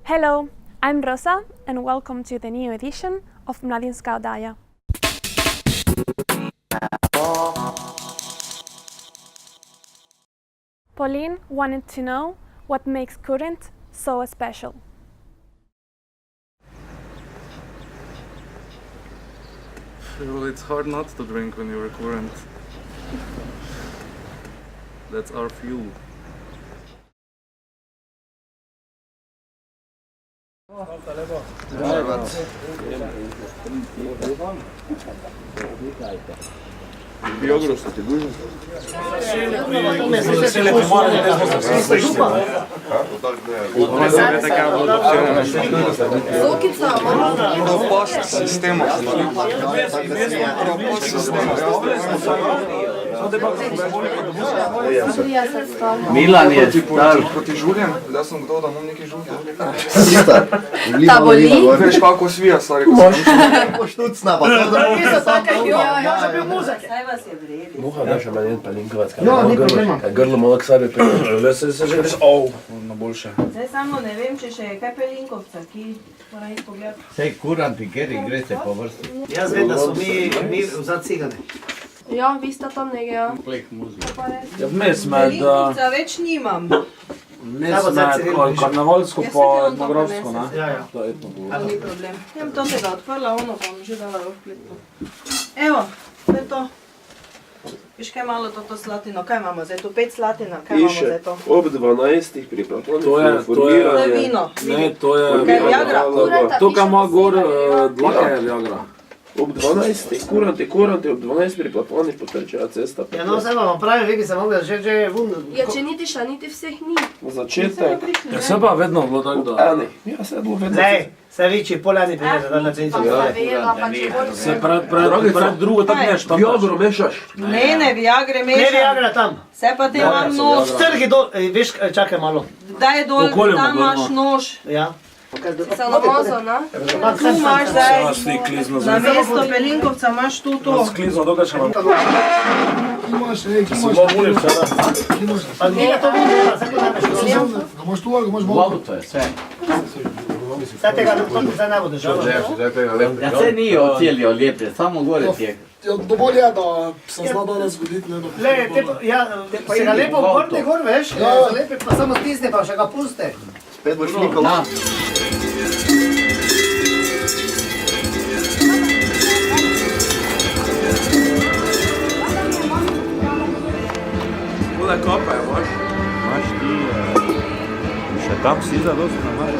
Hello, I'm Rosa and welcome to the new edition of Mladinska oddaja. Pauline wanted to know what makes Kurents so special. Well, it's hard not to drink when you're a Kurent. That's our fuel. Biogro ste ti dužni? Propast sistema. Milan je star. Proti žuljem, da sem kdo, da imam nekaj žulja. Ta boli? Veš kako svija, stari. Poštucna, pa to da Muha naša manjen palinkovac. Ja, ni problema. Grlo malo k sebi prije. Se že veš, Na boljše. Zdaj samo ne vem, če še je kaj pelinkovca, ki mora iti pogled. Sej kuranti, kjeri greste po vrsti. Jaz vem, da so mi vzad cigane. Ja, vi sta tam nekaj, ja. Plek muzika. Ja, vmes med Pelinkovca več nimam. karnevalsko pa etnografsko, ne? Ja. To je etno. Ni problem. Ja, to se ga odprla, ono pa bom že dala v kletko. Evo, to je to. Viš kaj malo to slatino, kaj imamo zdaj tu? 5 slatina, kaj imamo zdaj to? Ob 12 pripravljeni To je vino. Ne, to je... Kaj je Viagra? Tukaj ima gor dlake je Viagra. Ob 12, kuranti, ob 12 pripravljeni potrčejo cesta. Ja, no, zdaj vam pravi, vi bi se mogli že vun. Ja, če niti še, niti vseh ni. Začetek. Ja, se pa vedno bilo tako, da... Eni, ja, se je bilo vedno. Lej, se viči, poljani prije, da na cenicu. Se pred drugo tako neš, tam Viagro mešaš. Ne, Viagre Ne mešam. Viagra tam. Se pa te imam nož. Strgi dol, veš, čakaj malo. Daj je dol, Okolje tam mu imaš gorno. nož. Ja. Salamozo, ne? Tu imaš zdaj, Imaš ti klizno na mesto pelinkovca imaš tu to. Sklizno, dokaj še nam... Ki Si bom unil včeraj. Pa ni to vun, zdaj ko znaš. Ga moš tu ali ga moš V auto je, sve. Zdaj tega zdaj ne bo držalo. Ja, se ni ocelijo lepe, samo gore ti je. Dovolj je, da sem znal danes zgoditi, ne da... Lej, se ga lepo obrni gor, veš, lepi pa samo stisne, pa še ga puste. Spet boš nikol. Kule kopa je, moš? Imaš ti, še tam si zadost na malo?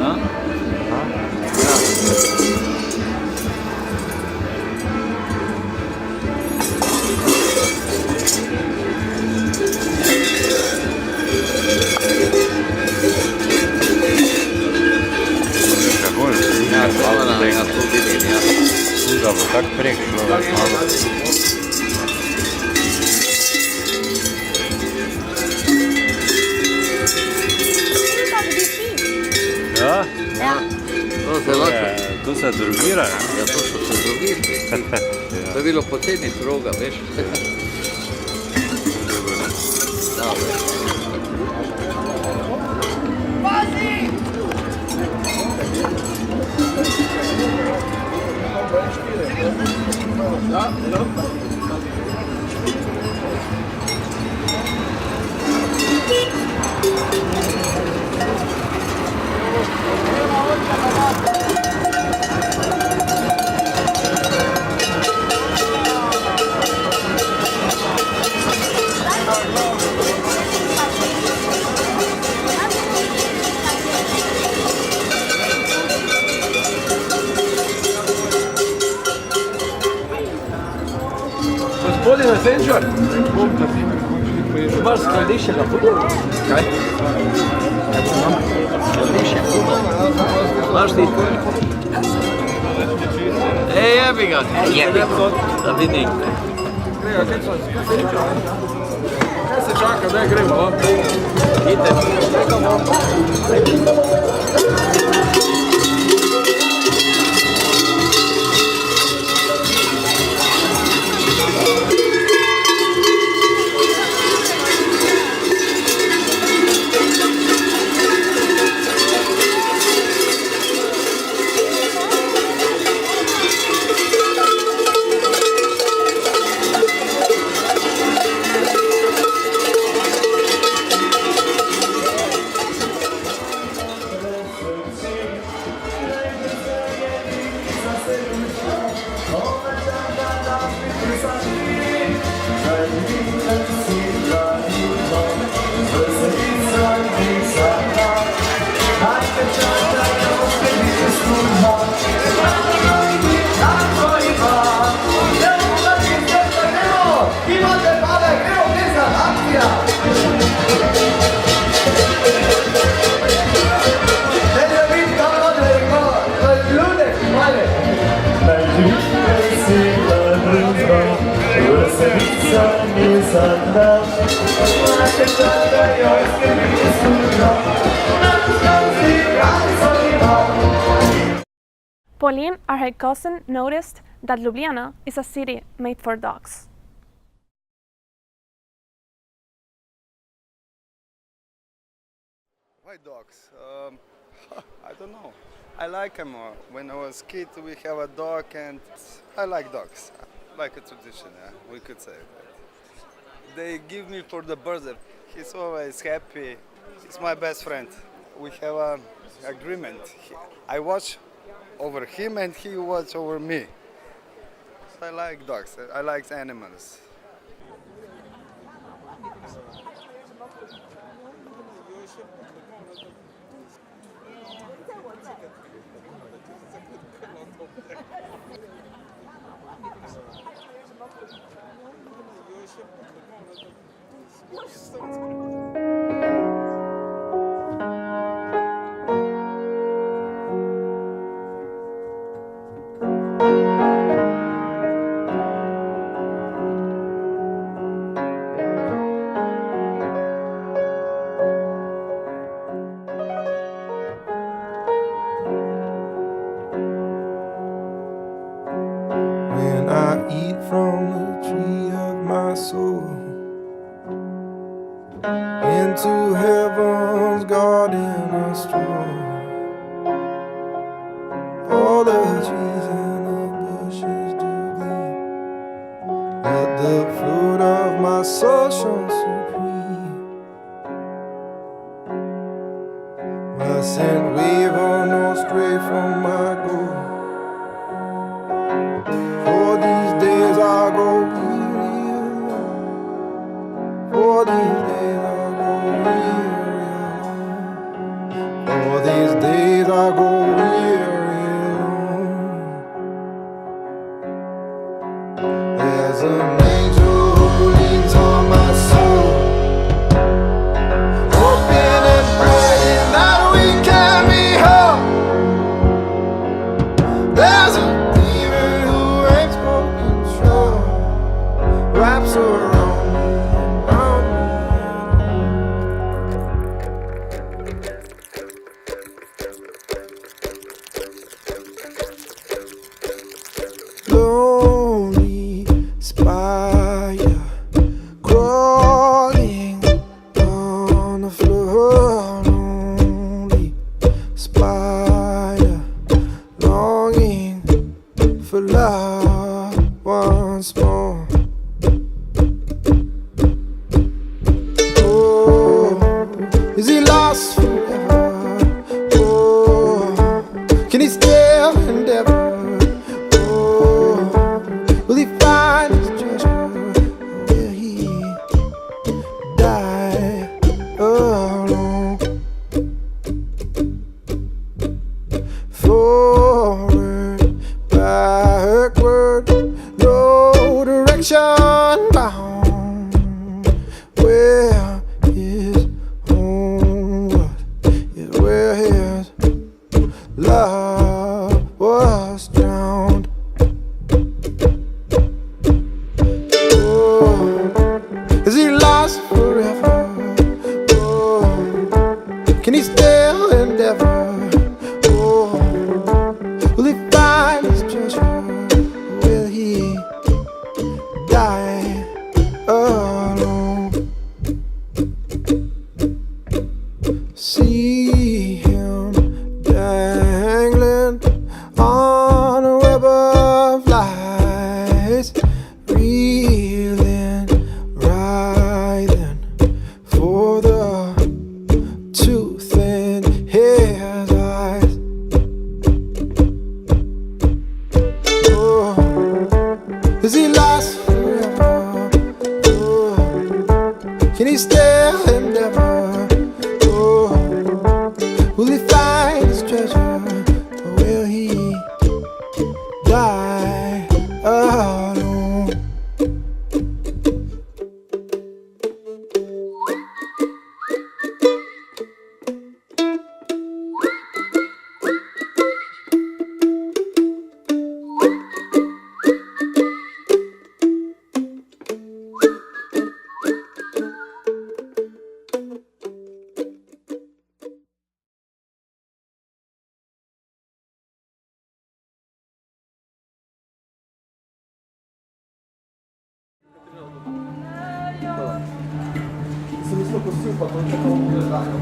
Na? Kako je? Ja, hvala na to vidim, ja. Da bo tak prek šlo, veš malo. Ja? To se drogira, ne? Ja, to so se drugili. To je bilo poceni droga, veš. Gospodine Senčar. Imaš skladišče na puno? Kaj? Skladišče puno. Imaš ti? Jebi ga. Jebi ga. Da vidim. Kaj se čaka, daj gremo? Idite. Pauline and her cousin noticed that Ljubljana is a city made for dogs. Why dogs? I don't know. I like them. When I was a kid, we have a dog, and I like dogs. Like a tradition, yeah, we could say that. They give me for the birthday. He's always happy. He's my best friend. We have an agreement. I watch over him, and he watch over me. I like dogs. I like animals. When I eat from the tree of my soul, into heaven's garden I stroll. All the trees and the bushes do gleam. Let the fruit of my soul shine supreme. My sin waver no stray from my goal. For these days I go weary alone. For these days I go weary alone. For these days I go weary alone. There's an angel who leans on my soul, hoping and praying that we can be whole. There's a wraps around me, around me. Lonely spider crawling on the floor. Lonely spider longing for love once more. Is he lost forever? Oh, can he still endeavor? Oh, will he find his treasure? Will he die alone? Forward, backward, no direction bound. Where is where his love was drowned? Oh, is he lost forever? Oh, can he still endeavor? Oh, will he find his treasure? Will he die alone? See him dangling on a web of lies, reeling, writhing for the too thin hairs pustil, pa to čakal gledajo.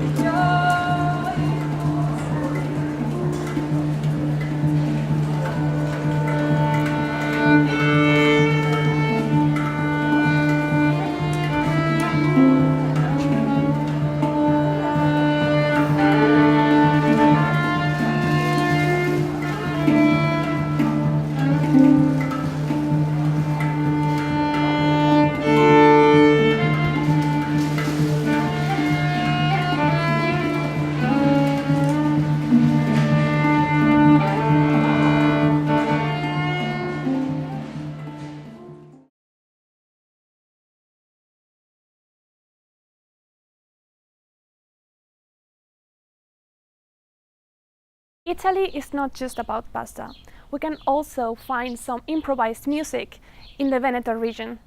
Italy is not just about pasta. We can also find some improvised music in the Veneto region.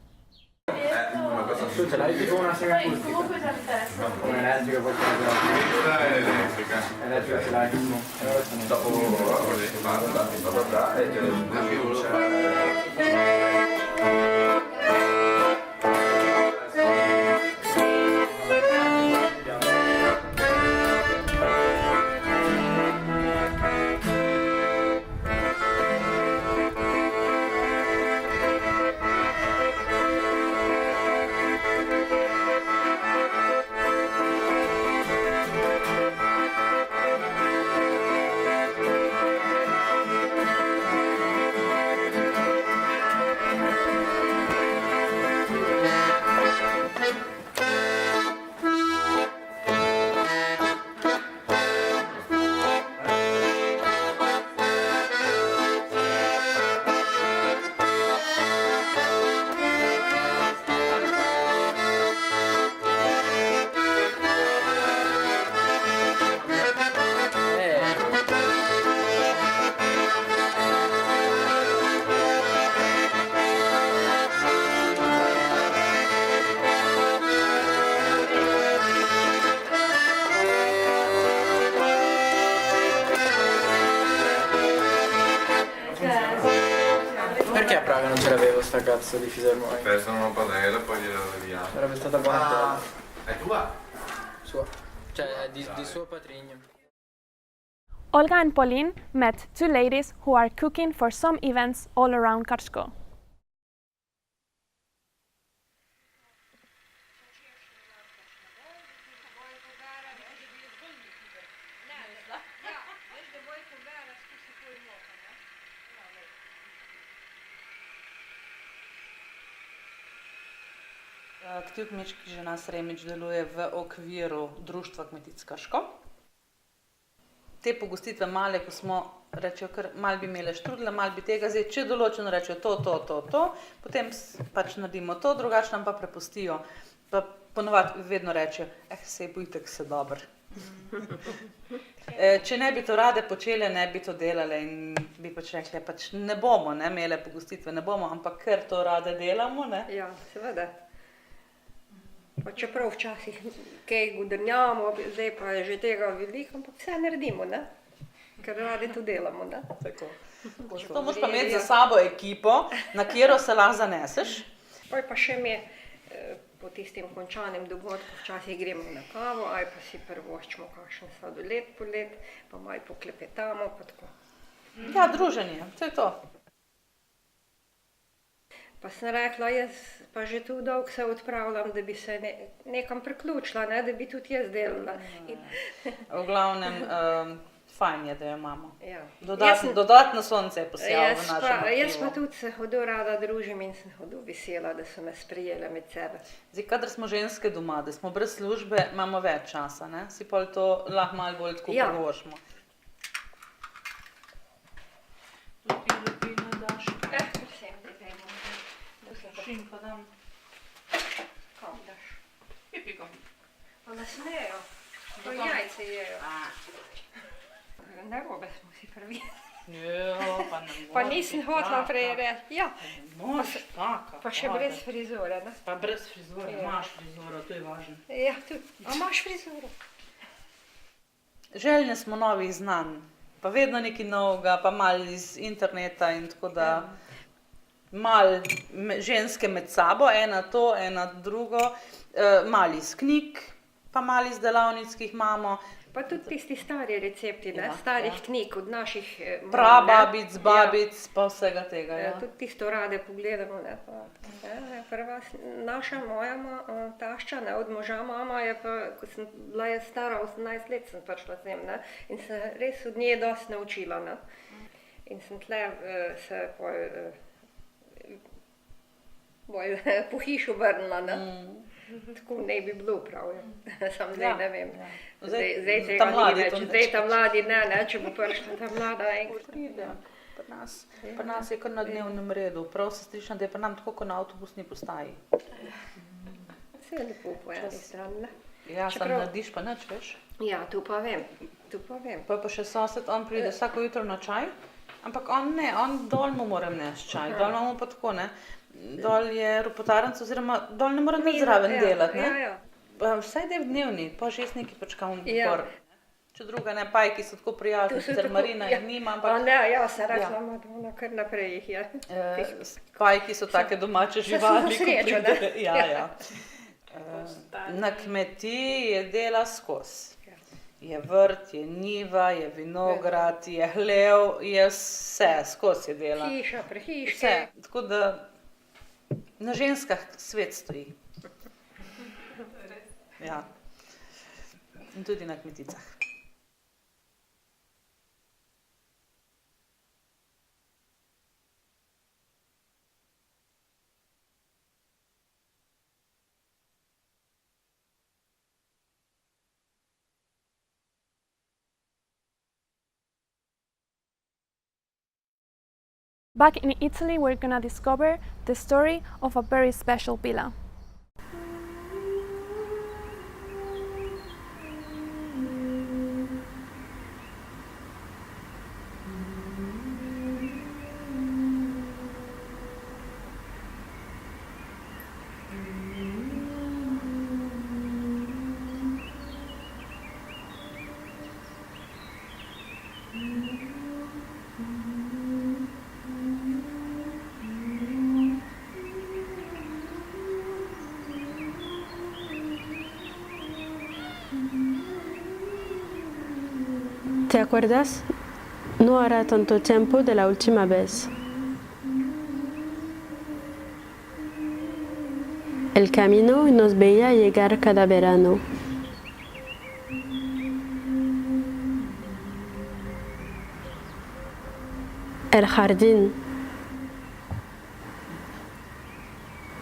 Tu ce l'hai tipo una sega acustica? Come elettrica qualcosa? Elettrica ce l'hai tipo? Dopo Perché a Praga non ce l'avevo sta cazzo di fisarmonica? Perso una padella e poi gliela leviamo. Sarebbe stata buona. È tua? Sua. Cioè di suo patrigno. Olga and Pauline met two ladies who are cooking for some events all around Krško. Kmečke žena Sremič deluje v okviru društva Kmetic Krško. Te pogostitve male, ko smo rečejo, ker malo bi imele štrudle, malo bi tega, zdaj če določeno rečejo to, potem pač naredimo to, drugače nam pa prepustijo. Pa ponovadi vedno rečejo, sej bojte, se dobro. Če ne bi to rade počele, ne bi to delale in bi pač rekli, pač ne bomo imele pogostitve, ne bomo, ampak ker to rade delamo, ne? Ja, seveda. Pa čeprav včasih kaj gudrnjamo, zdaj pa je že tega veliko, ampak vse naredimo, ne? Ker radi to delamo, ne? Tako. To moraš pa imeti za sabo ekipo, na katero se lahko zaneseš. Pa še mi po tistem končanem dogodku včasih gremo na kavo, ali pa si privoščimo kakšen sladoled poled, pa malo poklepetamo, pa tako. Ja, druženje, to je to. Pa sem rekla, jaz pa že tu dolgo se odpravljam, da bi se nekam priključila, ne, da bi tudi jaz delala. V glavnem, fajn je, da jo imamo. Ja. Dodatno sonce je posijalo v našem aktivu. Jaz pa tudi se hodo rada družim in sem hodo vesela, da so me sprijele med sebe. Zdaj, kadar smo ženske doma, da smo brez službe, imamo več časa, ne? Si pol to lahko malo bolj tako privoščimo. Lupi, ne daš. Šinko dam. Kam daš? Pipiko. Pa nas nejo, to jajce jejo. Narobe smo si prvi. Jo, pa ne bo. Pa nisem hotela prej reči, ja. Moš taka. Pa še brez frizure, ne? Pa brez frizure, imaš frizuro, to je važno. Ja, tudi. A imaš frizuro? Željne smo novih znanj, pa vedno nekaj novega, pa malo iz interneta in tako da... Malo ženske med sabo, ena to, ena drugo, malo iz knjig, pa mali izdelavnic, ki jih imamo. Pa tudi tisti stari recepti, starih knjig od naših prababic, babic, pa vsega tega. Tudi tisto rade pogledamo. Prva naša, moja tašča, od moža mama je pa, ko sem bila stara 18 let, sem prišla sem in se res od nje dosti naučila. In sem tle se po hišu vrnila. Tako ne bi bilo prav, sam zdaj ne vem. Zdaj tega ni več, zdaj ta mladi ne, če bo prišla ta mlada enkrat. Pri nas je kar na dnevnem redu, prav se slišam, da je pri nam tako kot na avtobusni postaji. Vse je lepo po eni strani. Ja, sam narediš pa nič, veš? Ja, to pa vem. Pa še sosed, on pride vsako jutro na čaj, ampak on ne, on dol mu moram nesti čaj, dol imamo pa tako, ne. Dol je ropotarnica, oziroma dol ne moram nič zraven delati, ne. Vsaj da je v dnevni, pa šestniki počkamo popor. Če druga ne, pajki so tako prijazni, sicer Marina jih nima, ampak... Ja, se rekla, Madonna, kar naprej jih je. Pajki so take domače živali. Se so srečo, ne? Ja. Na kmetiji je dela skozi. Je vrt, je njiva, je vinograd, je hlev, je vse, skozi je dela. Hiša, prehiške. Vse, tako da na ženskah svet stoji. Ja. In tudi na kmeticah. Back in Italy, we're gonna discover the story of a very special villa. ¿Te acuerdas? No hará tanto tiempo de la última vez. El camino nos veía llegar cada verano. El jardín,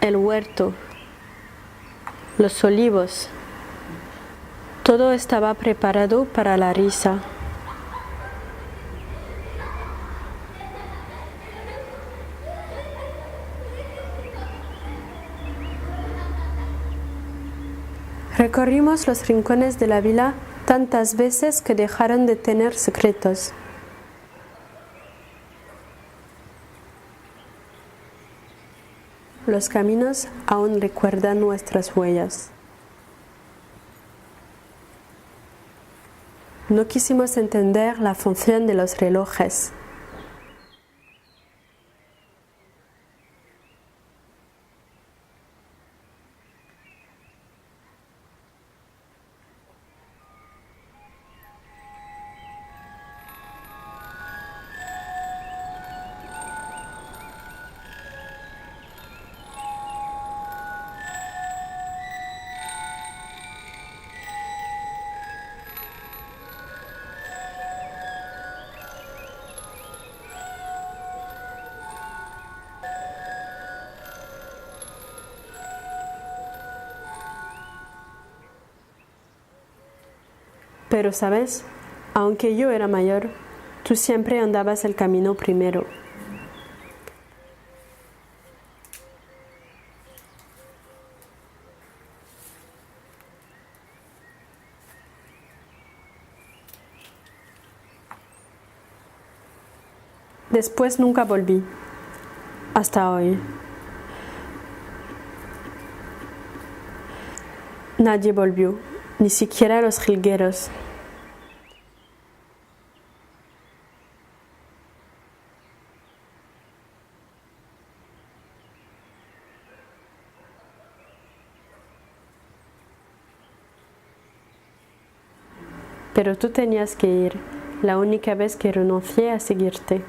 el huerto, los olivos, todo estaba preparado para la risa. Recorrimos los rincones de la villa tantas veces que dejaron de tener secretos. Los caminos aún recuerdan nuestras huellas. No quisimos entender la función de los relojes. Pero sabes, aunque yo era mayor, tú siempre andabas el camino primero. Después nunca volví, hasta hoy. Nadie volvió, ni siquiera los jilgueros. Pero tú tenías que ir, la única vez que renuncié a seguirte.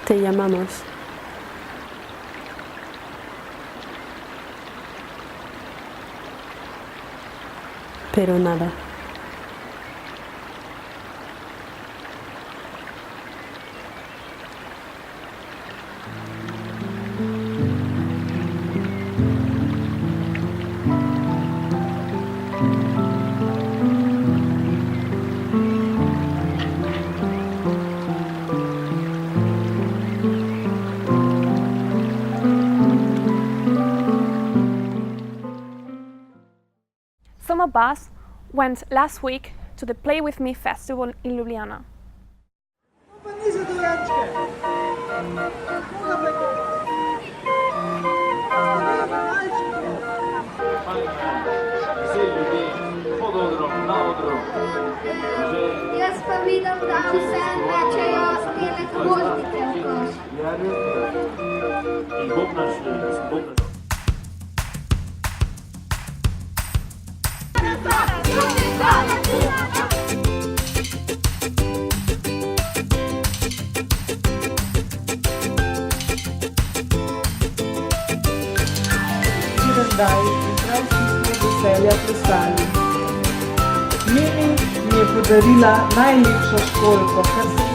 Te llamamos. Pero nada. Some of us went last week to the Play With Me festival in Ljubljana. Jaz pa vidim, da vse mečejo spele gvozdike v koš. Zdaj in prav vsi smo veselja prestali. Mimi mi je podarila najlepšo školjko, kar se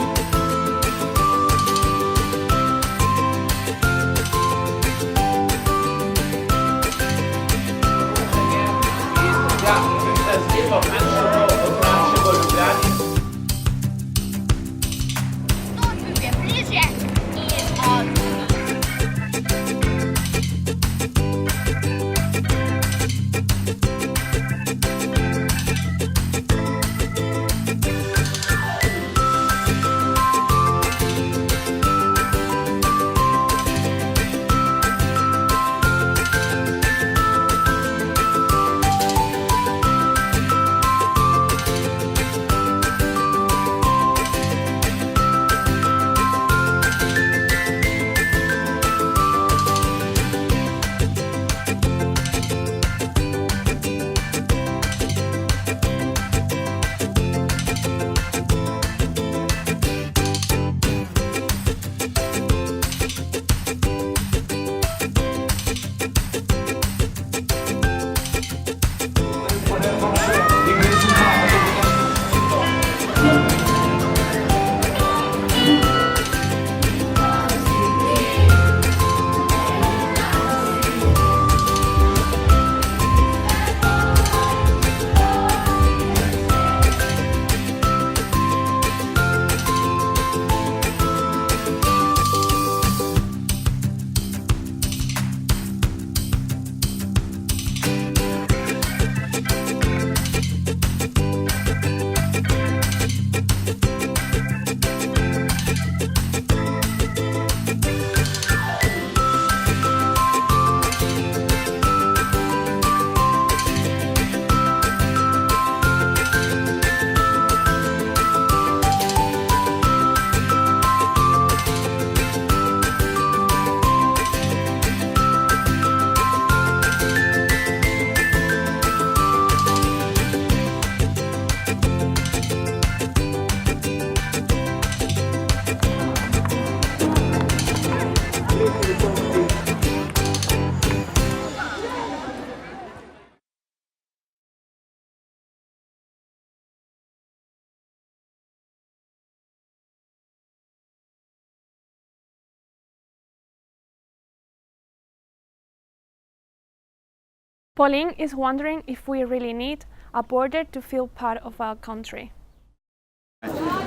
Pauline is wondering if we really need a border to feel part of our country.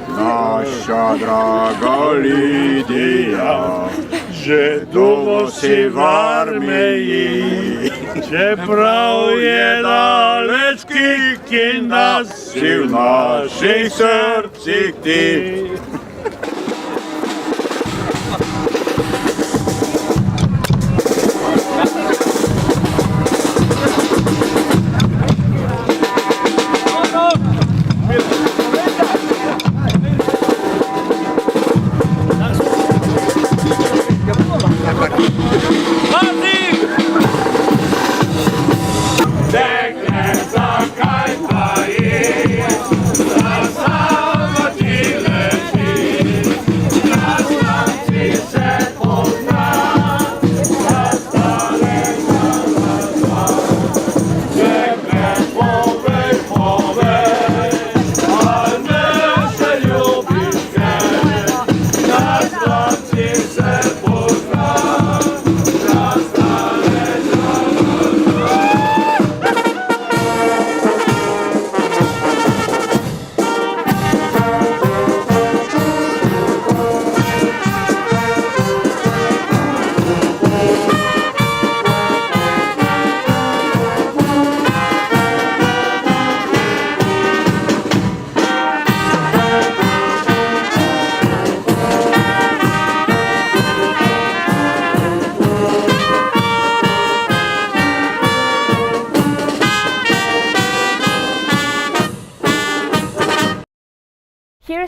Naša draga Lidija, že dolgo si v armiji, čeprav je daleč in nas si v naših srcih ti.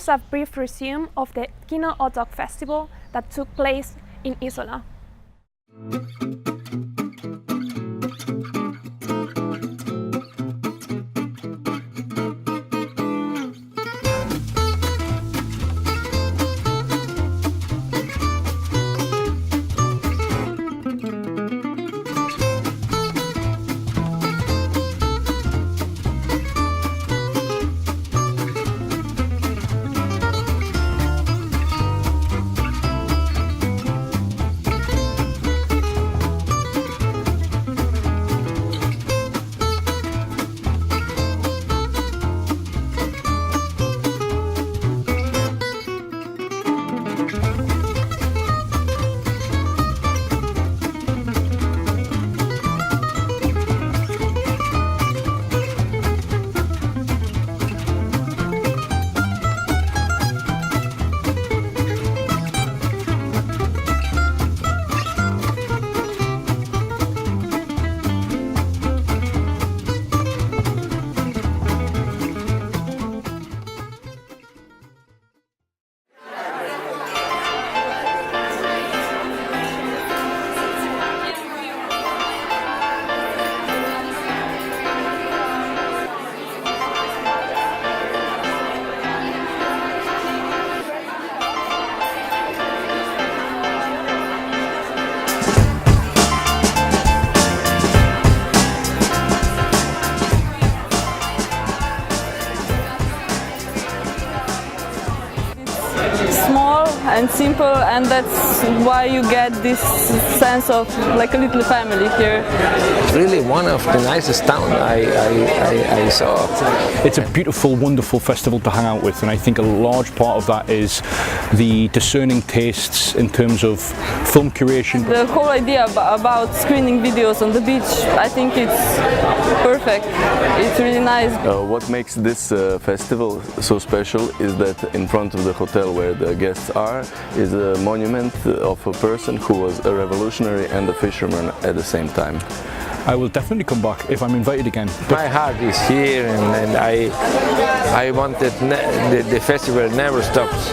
here's a brief resume of the Kino Otok festival that took place in Isola. And simple, and that's why you get this sense of like a little family here. Really one of the nicest towns I saw. It's a beautiful, wonderful festival to hang out with, and I think a large part of that is the discerning tastes in terms of film curation. The whole idea about screening videos on the beach, I think it's perfect. It's really nice. What makes this festival so special is that in front of the hotel where the guests are is a monument of a person who was a revolutionary and a fisherman at the same time. I will definitely come back if I'm invited again. My heart is here, and I want that the festival never stops.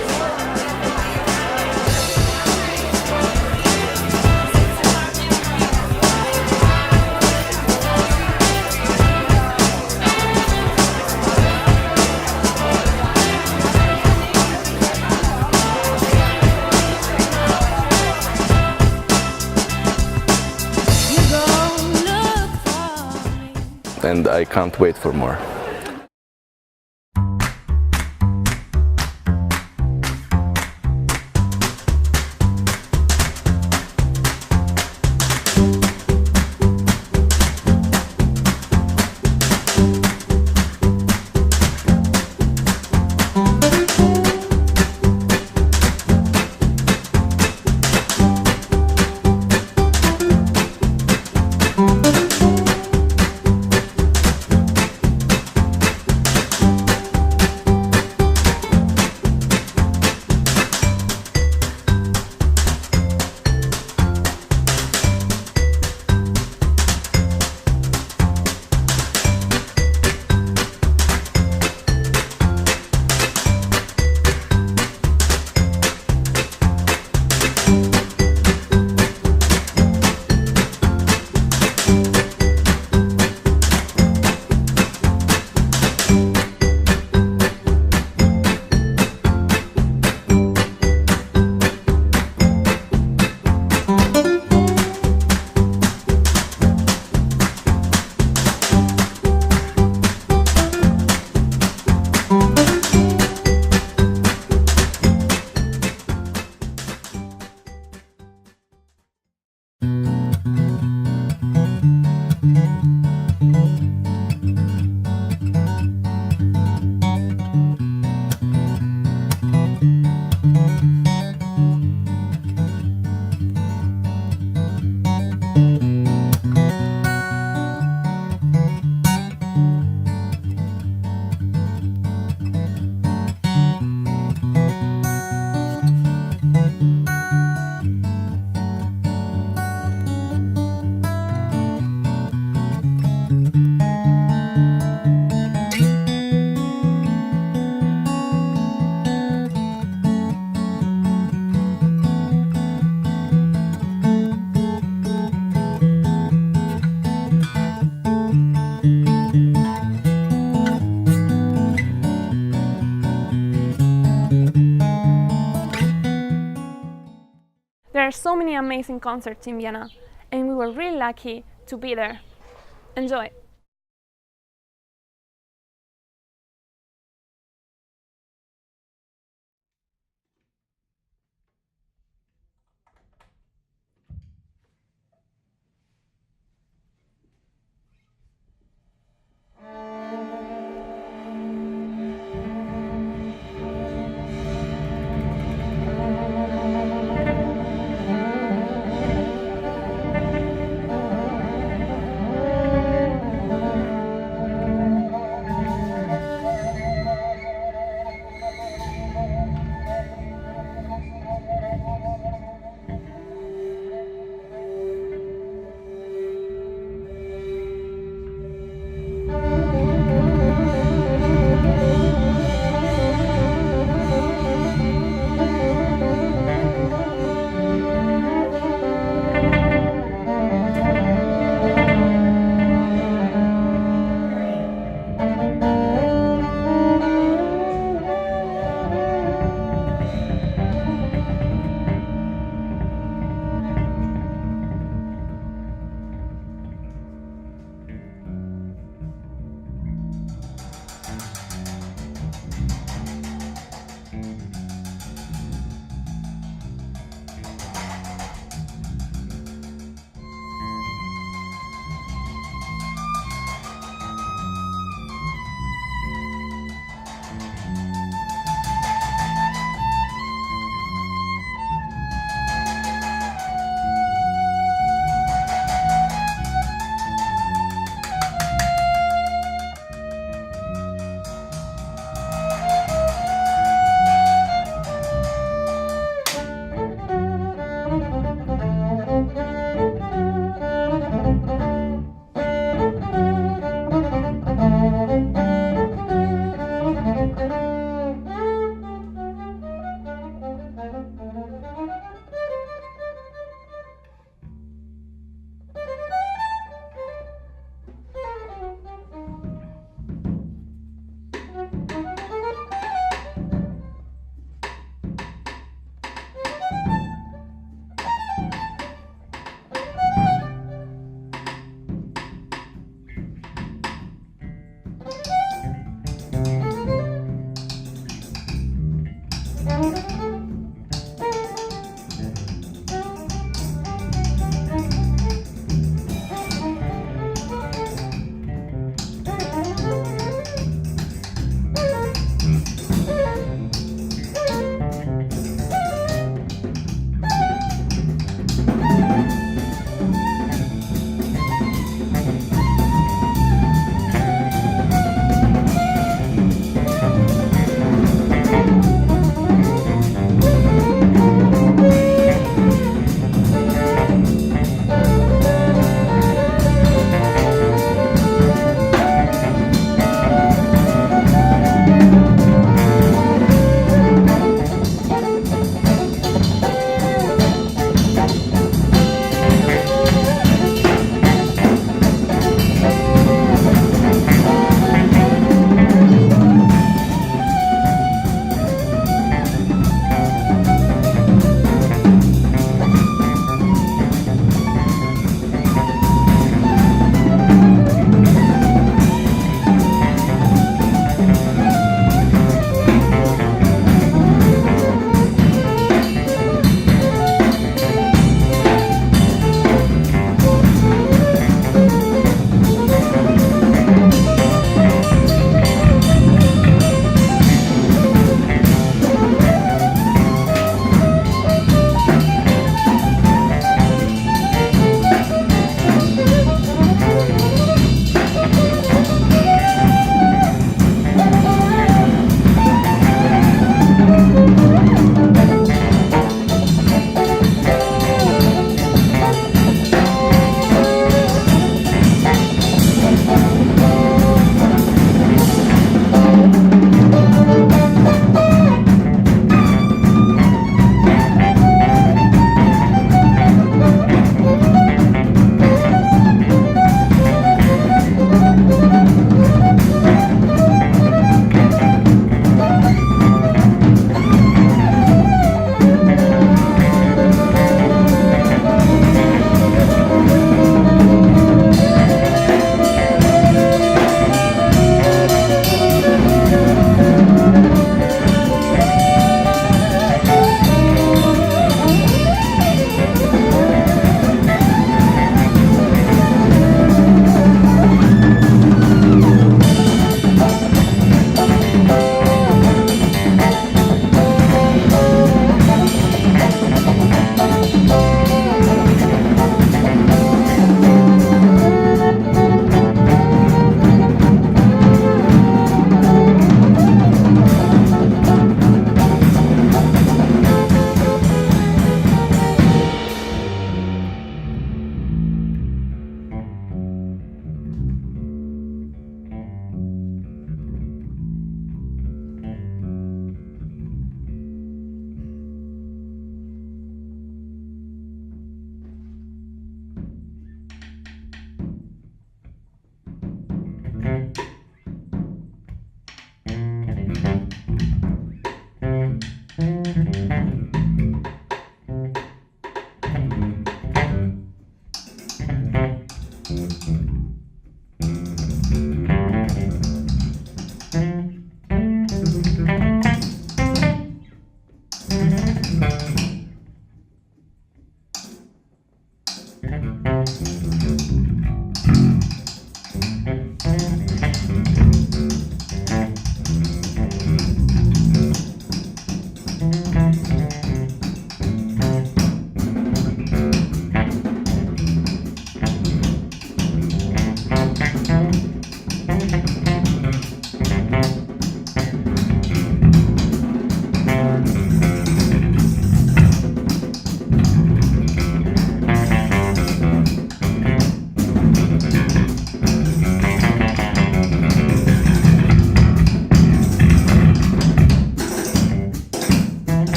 And I can't wait for more. There are so many amazing concerts in Vienna, and we were really lucky to be there. Enjoy!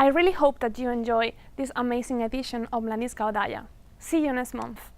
I really hope that you enjoy this amazing edition of Mladinska oddaja. See you next month.